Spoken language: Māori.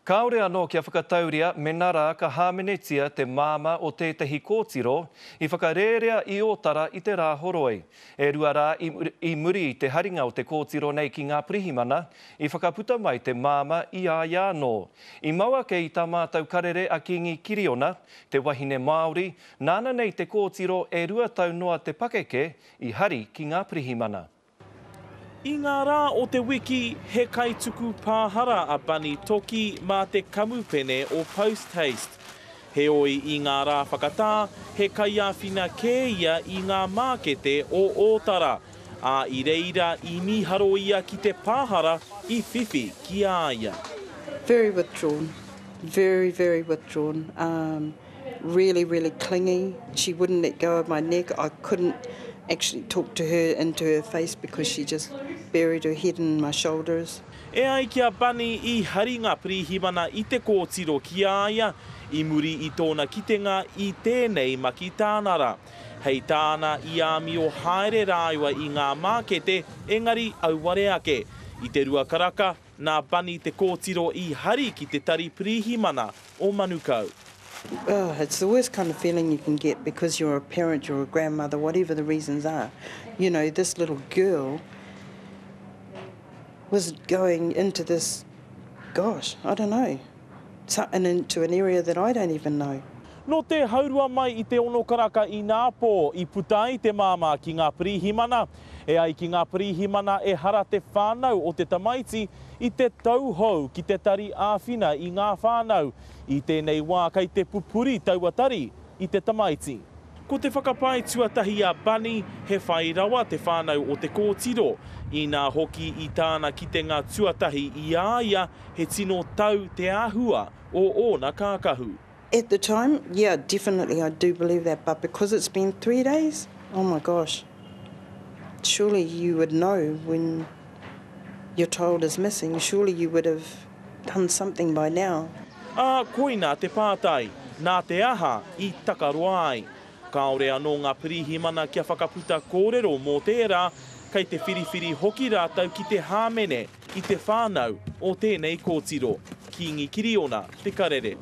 Kaore anō kia whakatauria menara ka hāmenetia te māma o tētahi kōtiro I whakarerea I ōtara I te rā horoi. E rua rā I muri I te haringa o te kōtiro nei ki ngā pirihimana I whakaputa mai te māma I a ianō. I maua ke I tā mātou karere a Kingi Kiriona, te wahine Māori, nāna nei te kōtiro e rua tau noa te pakeke I hari ki ngā pirihimana. I ngā rā o te wiki, he kaituku pāhara a Bunny toki mā te kamupene o Post Haste. He oi I ngā rā whakatā, he kaiawhina kē ia I ngā mākete o Ōtara. A I reira I miharo ia ki te pāhara I whiwhi ki āia. Very withdrawn, very withdrawn. Really clingy. She wouldn't let go of my neck. I couldn't actually talk to her into her face because she just buried her head in my shoulders. E ai kia Bunny I hari ngā pirihimana I te kōtiro ki āia, I muri I tōna kitenga I tēnei maki tānara. Hei tāna I āmi o haere rāiwa I ngā mākete, engari auware ake. I te rua karaka, nā Bunny te kōtiro I hari ki te tari pirihimana o Manukau. Oh, it's the worst kind of feeling you can get because you're a parent, you're a grandmother, whatever the reasons are. You know, this little girl was going into this, gosh, I don't know, and into an area that I don't even know. No te haurua mai I te ono karaka I ngā pō I putai te māma ki ngā pirihimana. E ai ki ngā pirihimana e hara te whānau o te tamaiti I te tauhou ki te tari āwhina I ngā whānau. I tēnei wā kai te pupuri tauatari I te tamaiti. Ko te whakapai tuatahi a Bunny, he whai rawa te whānau o te kōtiro. I nā hoki I tāna kitenga tuatahi I āia, he tino tau te āhua o ōna kākahu. At the time, yeah, definitely, I do believe that. But because it's been 3 days, oh my gosh, surely you would know when your child is missing. Surely you would have done something by now. Koina te pātai, nā te aha I takaroa ai. Kaore anō ngā pirihimana kia whakaputa kōrero mō tērā, kai te whiriwhiri hoki rātau ki te hāmene I te whānau o tēnei kōtiro. Kingi Kiriona, te karere.